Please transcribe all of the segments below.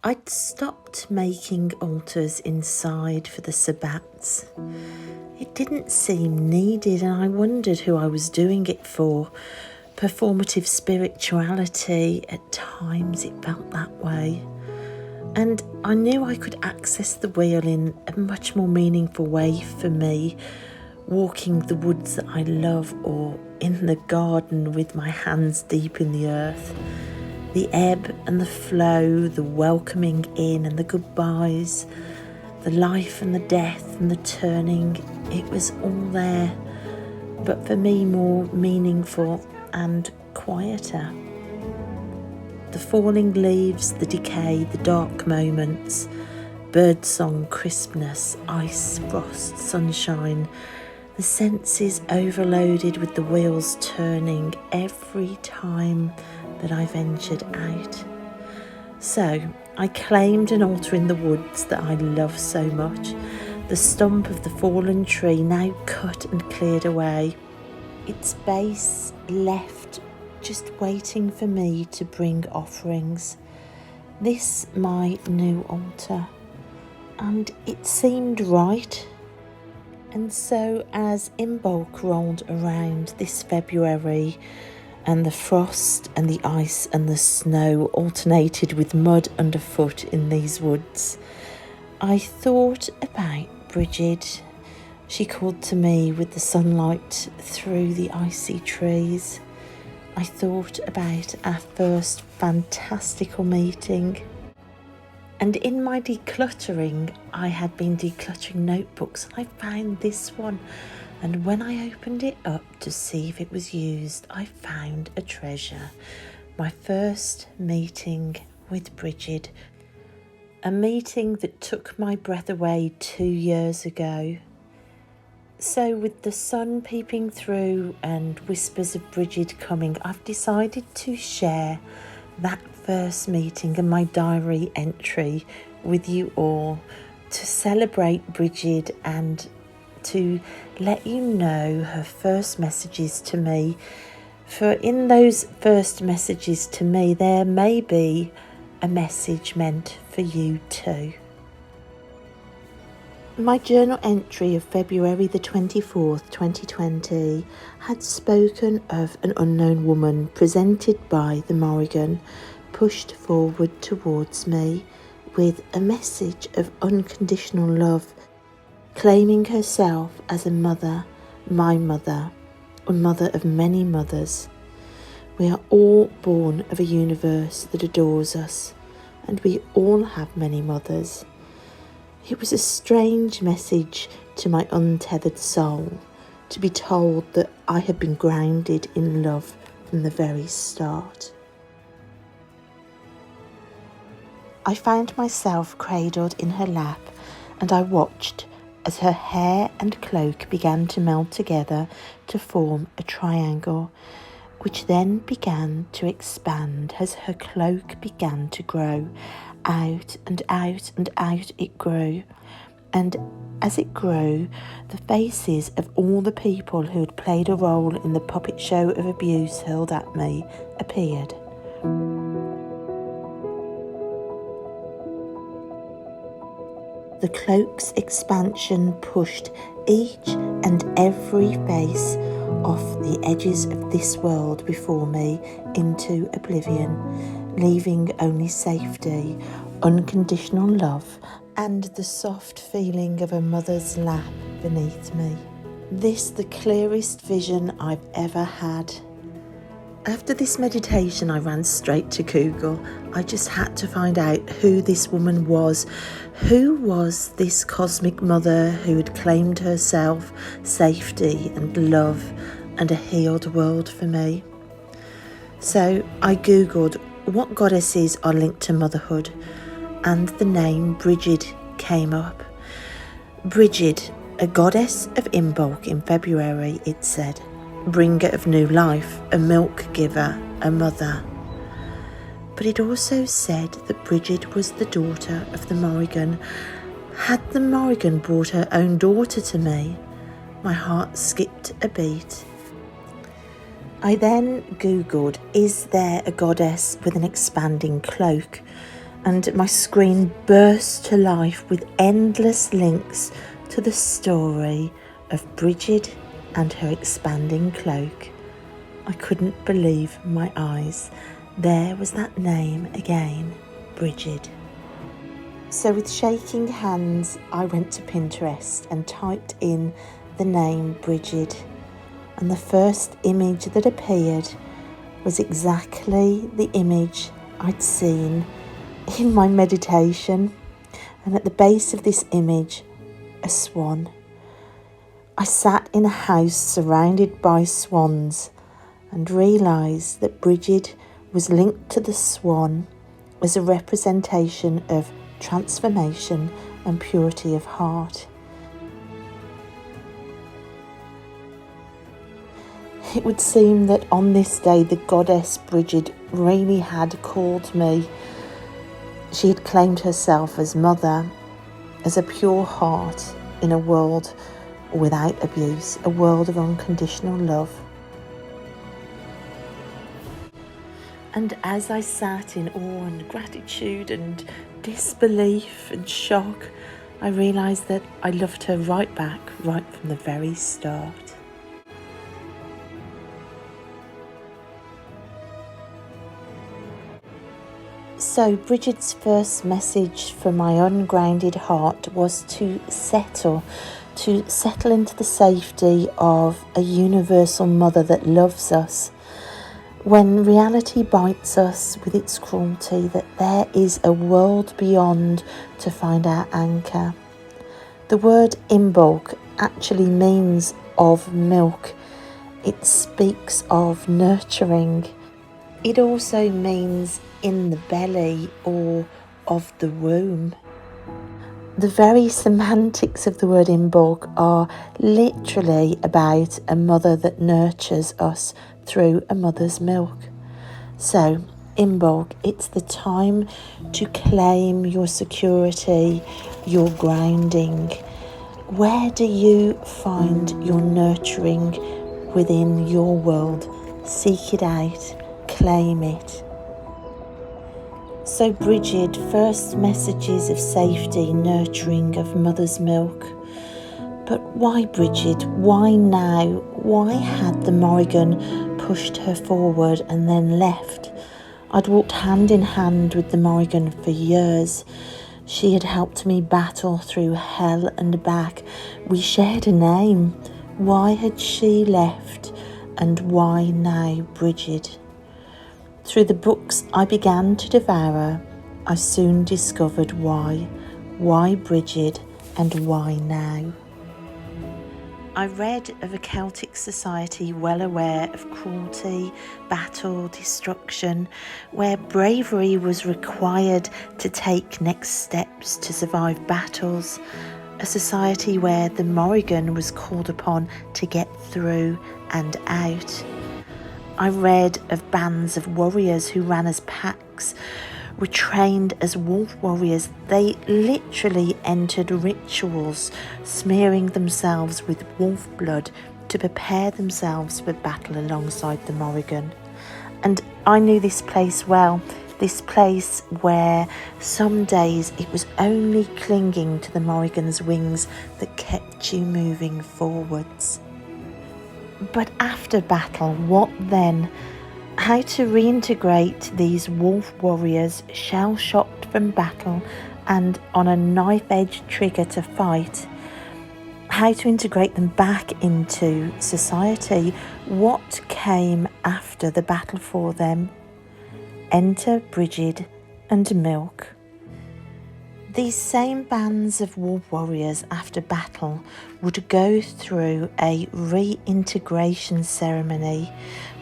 I'd stopped making altars inside for the Sabbats. It didn't seem needed, and I wondered who I was doing it for. Performative spirituality, at times it felt that way. And I knew I could access the wheel in a much more meaningful way for me, walking the woods that I love, or in the garden with my hands deep in the earth. The ebb and the flow, the welcoming in and the goodbyes, the life and the death and the turning, it was all there, but for me more meaningful and quieter. The falling leaves, the decay, the dark moments, birdsong, crispness, ice, frost, sunshine, the senses overloaded with the wheels turning every time that I ventured out. So I claimed an altar in the woods that I love so much, the stump of the fallen tree now cut and cleared away, its base left just waiting for me to bring offerings. This my new altar, and it seemed right. And so as Imbolc rolled around this February, and the frost and the ice and the snow alternated with mud underfoot in these woods, I thought about Brigid. She called to me with the sunlight through the icy trees. I thought about our first fantastical meeting. And in my decluttering, I had been decluttering notebooks, and I found this one. And when I opened it up to see if it was used, I found a treasure. My first meeting with Brigid. A meeting that took my breath away 2 years ago. So with the sun peeping through and whispers of Brigid coming, I've decided to share that first meeting and my diary entry with you all to celebrate Brigid and to let you know her first messages to me. For in those first messages to me, there may be a message meant for you too. My journal entry of February the 24th, 2020 had spoken of an unknown woman presented by the Morrigan, pushed forward towards me with a message of unconditional love, claiming herself as a mother, my mother, a mother of many mothers. We are all born of a universe that adores us, and we all have many mothers. It was a strange message to my untethered soul to be told that I had been grounded in love from the very start. I found myself cradled in her lap, and I watched as her hair and cloak began to meld together to form a triangle, which then began to expand as her cloak began to grow. Out and out and out it grew, and as it grew, the faces of all the people who had played a role in the puppet show of abuse hurled at me appeared. The cloak's expansion pushed each and every face off the edges of this world before me into oblivion, leaving only safety, unconditional love, and the soft feeling of a mother's lap beneath me. This the clearest vision I've ever had. After this meditation, I ran straight to Google. I just had to find out who this woman was. Who was this cosmic mother who had claimed herself safety and love and a healed world for me? So I Googled what goddesses are linked to motherhood, and the name Brigid came up. Brigid, a goddess of Imbolc in February, it said. Bringer of new life, a milk giver, a mother. But it also said that Brigid was the daughter of the Morrigan. Had the Morrigan brought her own daughter to me? My heart skipped a beat. I then Googled, is there a goddess with an expanding cloak? and my screen burst to life with endless links to the story of Brigid and her expanding cloak. I couldn't believe my eyes. There was that name again, Brigid. So with shaking hands, I went to Pinterest and typed in the name Brigid, and the first image that appeared was exactly the image I'd seen in my meditation, and at the base of this image, a swan. I sat in a house surrounded by swans and realised that Brigid was linked to the swan as a representation of transformation and purity of heart. It would seem that on this day the Goddess Brigid really had called me. She had claimed herself as mother, as a pure heart in a world without abuse, a world of unconditional love. And as I sat in awe and gratitude and disbelief and shock, I realised that I loved her right back, right from the very start. So Brigid's first message for my ungrounded heart was to settle into the safety of a universal mother that loves us. When reality bites us with its cruelty, that there is a world beyond to find our anchor. The word Imbolc actually means of milk. It speaks of nurturing. It also means in the belly or of the womb. The very semantics of the word Imbolc are literally about a mother that nurtures us through a mother's milk. So, Imbolc, it's the time to claim your security, your grounding. Where do you find your nurturing within your world? Seek it out, claim it. So Brigid, first messages of safety, nurturing of mother's milk. But why Brigid? Why now? Why had the Morrigan pushed her forward and then left? I'd walked hand in hand with the Morrigan for years. She had helped me battle through hell and back. We shared a name. Why had she left? And why now Brigid? Through the books I began to devour, I soon discovered why. Why Brigid and why now? I read of a Celtic society well aware of cruelty, battle, destruction, where bravery was required to take next steps to survive battles, a society where the Morrigan was called upon to get through and out. I read of bands of warriors who ran as packs, were trained as wolf warriors. They literally entered rituals, smearing themselves with wolf blood to prepare themselves for battle alongside the Morrigan. And I knew this place well, this place where some days it was only clinging to the Morrigan's wings that kept you moving forwards. But after battle, what then? How to reintegrate these wolf warriors shell-shocked from battle and on a knife-edge trigger to fight. How to integrate them back into society. What came after the battle for them? Enter Brigid and milk. These same bands of wolf warriors after battle would go through a reintegration ceremony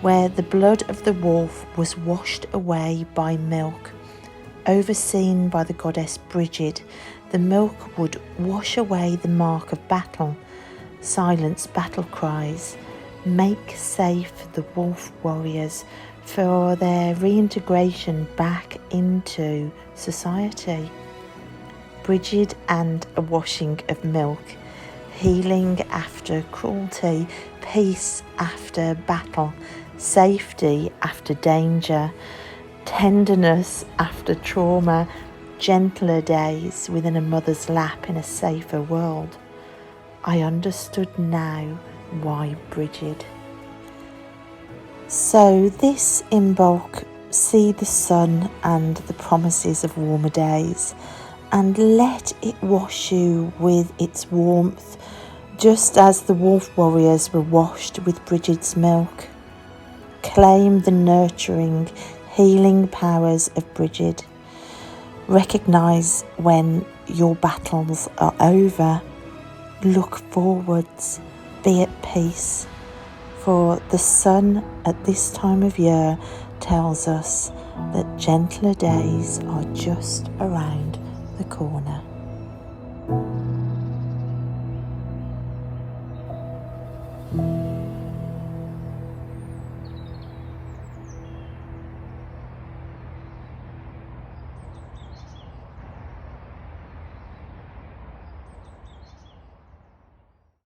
where the blood of the wolf was washed away by milk. Overseen by the Goddess Brigid, the milk would wash away the mark of battle, silence battle cries, make safe the wolf warriors for their reintegration back into society. Brigid and a washing of milk, healing after cruelty, peace after battle, safety after danger, tenderness after trauma, gentler days within a mother's lap in a safer world. I understood now why Brigid. So this Imbolc, see the sun and the promises of warmer days, and let it wash you with its warmth, just as the wolf warriors were washed with Brigid's milk. Claim the nurturing, healing powers of Brigid. Recognise when your battles are over. Look forwards, be at peace, for the sun at this time of year tells us that gentler days are just around the corner.